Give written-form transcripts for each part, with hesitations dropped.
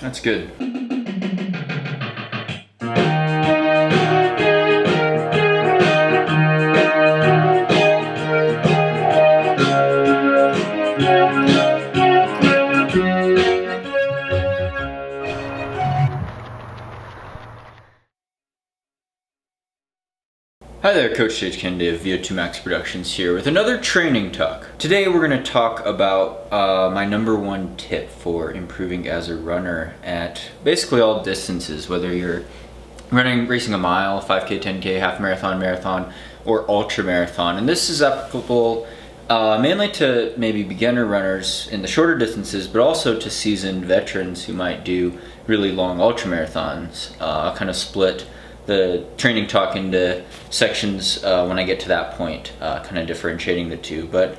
That's good. Hi there, Coach Sage Kennedy of VO2 Max Productions here with another training talk. Today we're going to talk about my number one tip for improving as a runner at basically all distances, whether you're racing a mile, 5K, 10K, half marathon, marathon, or ultra marathon. And this is applicable mainly to maybe beginner runners in the shorter distances, but also to seasoned veterans who might do really long ultra marathons. I'll kind of split the training talk into sections when I get to that point, kind of differentiating the two. But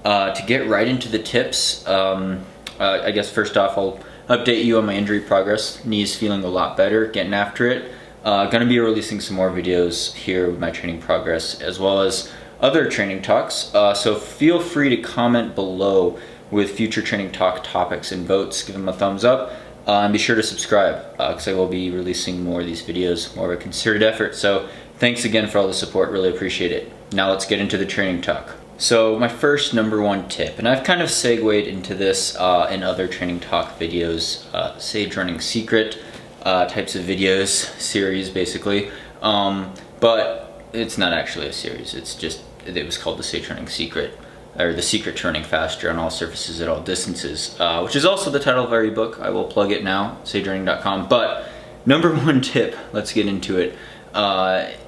to get right into the tips, I guess first off I'll update you on my injury progress. Knee is feeling a lot better, getting after it. Gonna be releasing some more videos here with my training progress as well as other training talks. So feel free to comment below with future training talk topics and votes. Give them a thumbs up. And be sure to subscribe because I will be releasing more of these videos, more of a concerted effort. So thanks again for all the support, really appreciate it. Now let's get into the training talk. So my first number one tip, and I've kind of segued into this in other training talk videos, Sage Running Secret types of videos, series basically. But it's not actually a series, it was called the Sage Running Secret, or The Secret to Running Faster on All Surfaces at All Distances, which is also the title of our ebook. I will plug it now, sagerunning.com. But number one tip, let's get into it,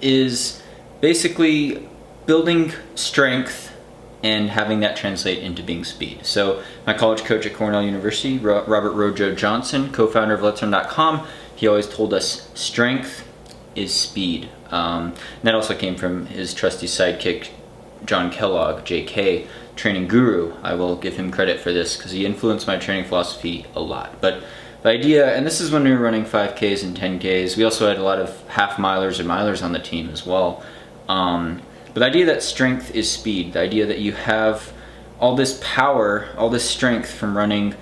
is basically building strength and having that translate into being speed. So my college coach at Cornell University, Robert Rojo Johnson, co-founder of Let'sRun.com, he always told us strength is speed. And that also came from his trusty sidekick, John Kellogg, JK, training guru. I will give him credit for this because he influenced my training philosophy a lot. But the idea, and this is when we were running 5Ks and 10Ks, we also had a lot of half milers or milers on the team as well. But the idea that strength is speed, the idea that you have all this power, all this strength from running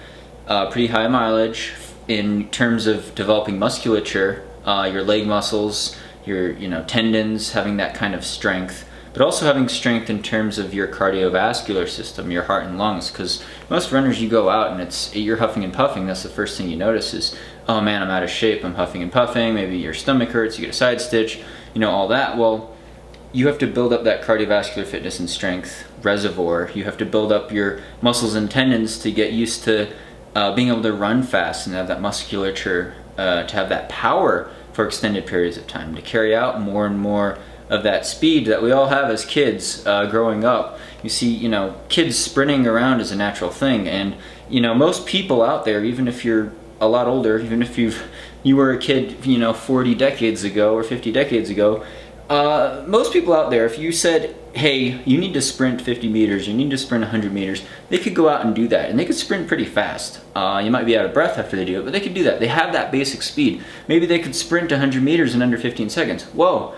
pretty high mileage in terms of developing musculature, your leg muscles, your tendons, having that kind of strength, but also having strength in terms of your cardiovascular system, your heart and lungs, because most runners, you go out and you're huffing and puffing, that's the first thing you notice is, oh man, I'm out of shape, I'm huffing and puffing, maybe your stomach hurts, you get a side stitch, all that. Well, you have to build up that cardiovascular fitness and strength reservoir. You have to build up your muscles and tendons to get used to being able to run fast and have that musculature, to have that power for extended periods of time, to carry out more and more of that speed that we all have as kids growing up. You see, kids sprinting around is a natural thing, and most people out there, even if you're a lot older, even if you were a kid 40 decades ago or 50 decades ago, most people out there, if you said, hey, you need to sprint 50 meters, you need to sprint 100 meters, they could go out and do that, and they could sprint pretty fast. You might be out of breath after they do it, but they could do that. They have that basic speed. Maybe they could sprint 100 meters in under 15 seconds. Whoa!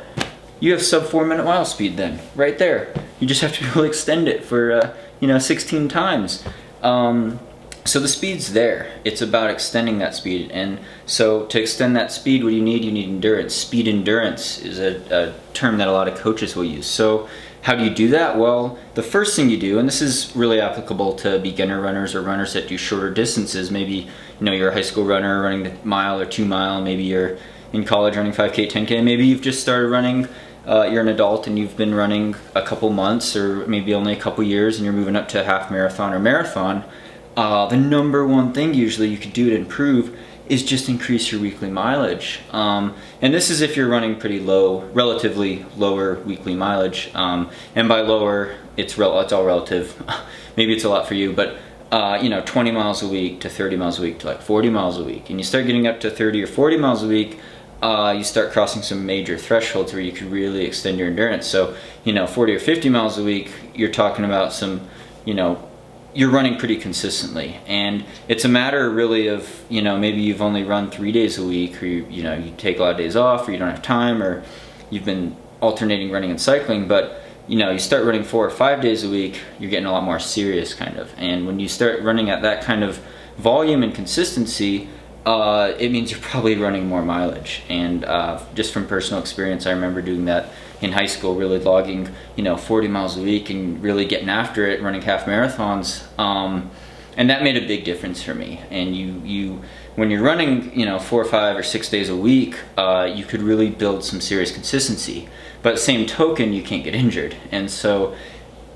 You have sub 4 minute mile speed then, right there. You just have to be able to extend it for 16 times. So the speed's there. It's about extending that speed. And so to extend that speed, what do you need? You need endurance. Speed endurance is a term that a lot of coaches will use. So how do you do that? Well, the first thing you do, and this is really applicable to beginner runners or runners that do shorter distances. Maybe you're a high school runner running the mile or 2 mile. Maybe you're in college running 5K, 10K. Maybe you've just started running. You're an adult and you've been running a couple months or maybe only a couple years and you're moving up to half marathon or marathon. The number one thing usually you could do to improve is just increase your weekly mileage. And this is if you're running pretty low, relatively lower weekly mileage. And by lower, it's all relative. Maybe it's a lot for you, but 20 miles a week to 30 miles a week to like 40 miles a week. And you start getting up to 30 or 40 miles a week, you start crossing some major thresholds where you could really extend your endurance. So, 40 or 50 miles a week, you're talking about some, you're running pretty consistently. And it's a matter really of, maybe you've only run 3 days a week, or you take a lot of days off, or you don't have time, or you've been alternating running and cycling, but you start running 4 or 5 days a week, you're getting a lot more serious kind of. And when you start running at that kind of volume and consistency, it means you're probably running more mileage. And just from personal experience, I remember doing that in high school, really logging 40 miles a week and really getting after it, running half marathons, and that made a big difference for me. And you when you're running 4 or 5 or 6 days a week, you could really build some serious consistency. But at the same token, you can't get injured. And so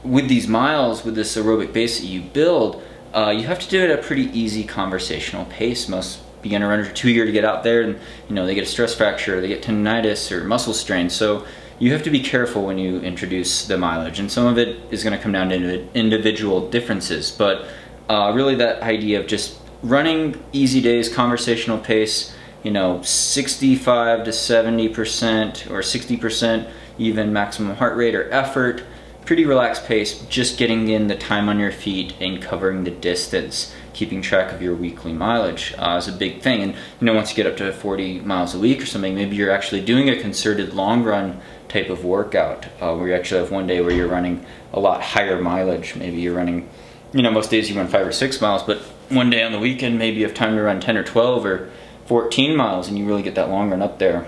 with these miles, with this aerobic base that you build, you have to do it at a pretty easy conversational pace. Most beginner runners are too eager to get out there, and they get a stress fracture, or they get tendonitis or muscle strain. So you have to be careful when you introduce the mileage, and some of it is going to come down to individual differences. But really, that idea of just running easy days, conversational pace, 65 to 70% or 60% even maximum heart rate or effort, pretty relaxed pace, just getting in the time on your feet and covering the distance, keeping track of your weekly mileage is a big thing. And once you get up to 40 miles a week or something, maybe you're actually doing a concerted long run type of workout where you actually have one day where you're running a lot higher mileage. Maybe you're running, most days you run 5 or 6 miles, but one day on the weekend maybe you have time to run 10 or 12 or 14 miles, and you really get that long run up there.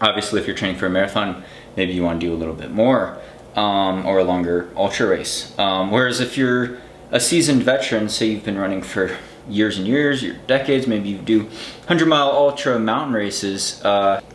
Obviously, if you're training for a marathon, maybe you want to do a little bit more, or a longer ultra race. Whereas if you're a seasoned veteran, say you've been running for years and years, or decades, maybe you do 100-mile ultra mountain races,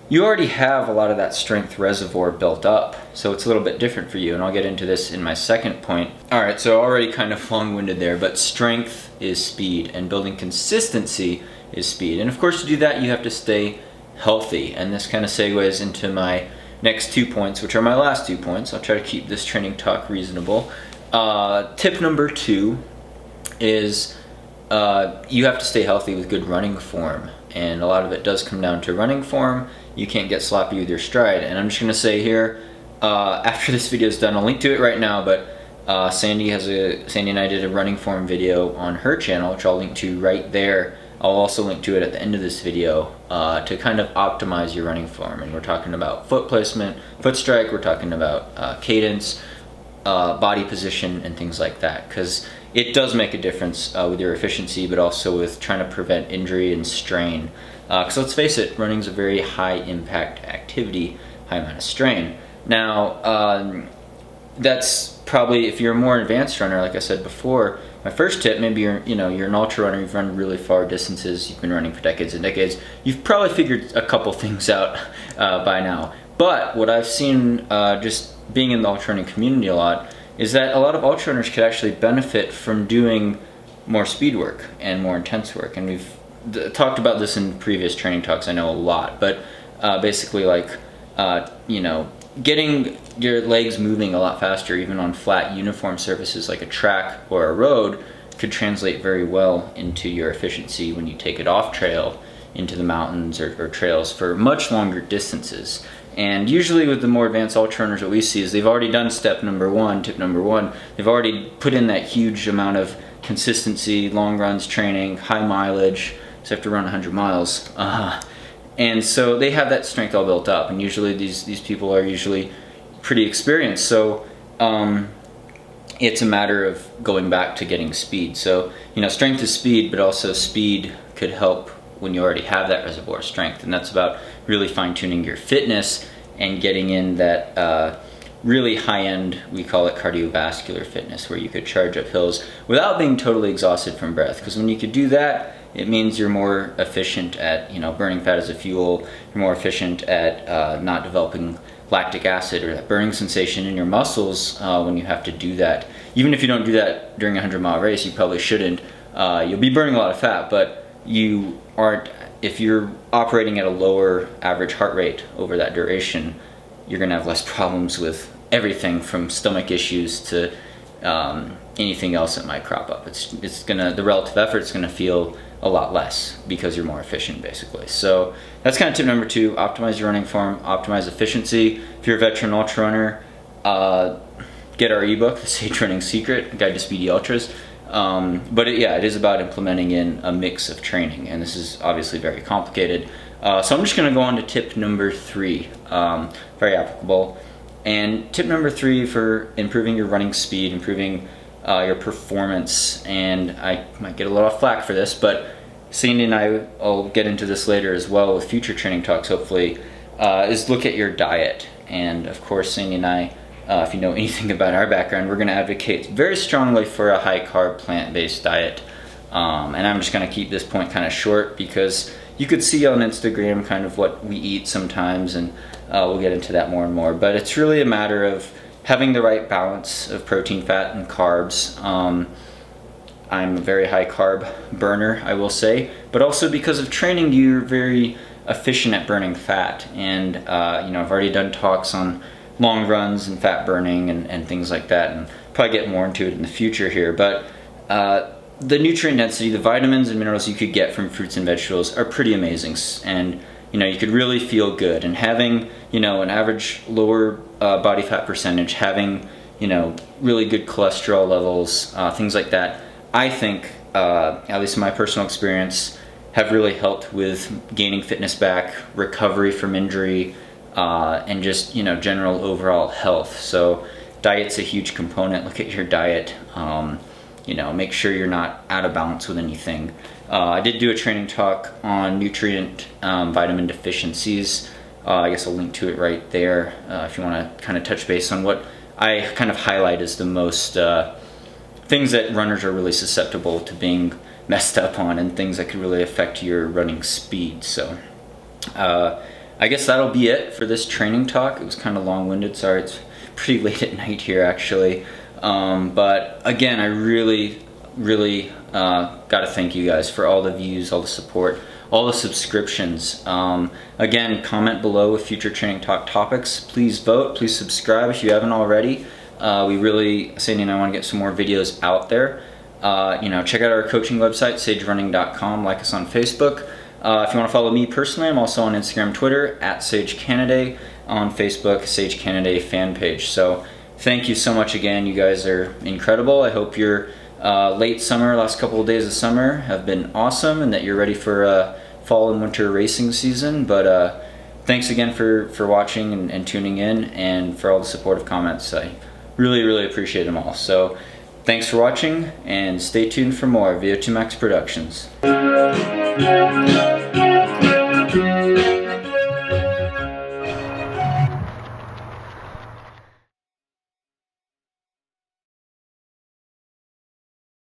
you already have a lot of that strength reservoir built up. So it's a little bit different for you, and I'll get into this in my second point. All right, so already kind of long-winded there, but strength is speed, and building consistency is speed. And of course, to do that, you have to stay healthy. And this kind of segues into my next 2 points, which are my last 2 points. I'll try to keep this training talk reasonable. Tip number 2 is you have to stay healthy with good running form. And a lot of it does come down to running form. You can't get sloppy with your stride. And I'm just going to say here, after this video is done, I'll link to it right now, but Sandy and I did a running form video on her channel, which I'll link to right there. I'll also link to it at the end of this video to kind of optimize your running form. And we're talking about foot placement, foot strike, we're talking about cadence, body position, and things like that, because it does make a difference with your efficiency, but also with trying to prevent injury and strain. Because let's face it, running is a very high impact activity, high amount of strain. Now, that's probably, if you're a more advanced runner, like I said before, my first tip, maybe you're an ultra runner, you've run really far distances, you've been running for decades and decades, you've probably figured a couple things out by now. But what I've seen just being in the ultra running community a lot is that a lot of ultra runners could actually benefit from doing more speed work and more intense work. And we've talked about this in previous training talks, I know a lot, but basically like, getting your legs moving a lot faster, even on flat uniform surfaces like a track or a road, could translate very well into your efficiency when you take it off trail into the mountains or trails for much longer distances. And usually with the more advanced ultra runners, what we see is they've already done tip number one, they've already put in that huge amount of consistency, long runs training, high mileage, so they have to run 100 miles. And so they have that strength all built up, and usually these people are usually pretty experienced. So it's a matter of going back to getting speed. So strength is speed, but also speed could help when you already have that reservoir strength, and that's about really fine-tuning your fitness and getting in that really high-end, we call it cardiovascular fitness, where you could charge up hills without being totally exhausted from breath. Because when you could do that, it means you're more efficient at burning fat as a fuel. You're more efficient at not developing lactic acid or that burning sensation in your muscles when you have to do that. Even if you don't do that during a 100-mile race, you probably shouldn't. You'll be burning a lot of fat, but you aren't. If you're operating at a lower average heart rate over that duration, you're gonna have less problems with everything from stomach issues to anything else that might crop up. The relative effort's gonna feel a lot less because you're more efficient, basically. So that's kind of tip number 2, optimize your running form, optimize efficiency. If you're a veteran ultra runner, get our ebook, The Sage Running Secret, A Guide to Speedy Ultras. But it is about implementing in a mix of training, and this is obviously very complicated. So I'm just gonna go on to tip number 3, very applicable. And tip number 3 for improving your running speed, improving your performance, and I might get a little flack for this, but Sandy and I'll get into this later as well with future training talks hopefully, is look at your diet. And of course Sandy and I, if you know anything about our background, we're going to advocate very strongly for a high carb plant-based diet. And I'm just going to keep this point kind of short because you could see on Instagram kind of what we eat sometimes, and we'll get into that more and more. But it's really a matter of having the right balance of protein, fat, and carbs. I'm a very high carb burner, I will say, but also because of training, you're very efficient at burning fat. And I've already done talks on long runs and fat burning and things like that, and probably get more into it in the future here. But the nutrient density, the vitamins and minerals you could get from fruits and vegetables are pretty amazing, and you could really feel good. And having an average lower body fat percentage, having really good cholesterol levels, things like that, I think, at least in my personal experience, have really helped with gaining fitness back, recovery from injury, and just general overall health. So diet's a huge component. Look at your diet. Make sure you're not out of balance with anything. I did do a training talk on nutrient vitamin deficiencies. I guess I'll link to it right there if you want to kind of touch base on what I kind of highlight as the most things that runners are really susceptible to being messed up on, and things that could really affect your running speed. So I guess that'll be it for this training talk. It was kind of long-winded. Sorry, it's pretty late at night here actually. But again, I really got to thank you guys for all the views, all the support, all the subscriptions. Again, comment below with future training talk topics. Please vote, please subscribe if you haven't already. Sandy and I want to get some more videos out there. Check out our coaching website, sagerunning.com. Like us on Facebook. If you want to follow me personally, I'm also on Instagram, Twitter, @SageCanaday, on Facebook, Sage Canaday fan page. So thank you so much again. You guys are incredible. I hope your late summer, last couple of days of summer have been awesome, and that you're ready for fall and winter racing season. But thanks again for watching and tuning in, and for all the supportive comments. I really appreciate them all. So thanks for watching, and stay tuned for more VO2 Max Productions.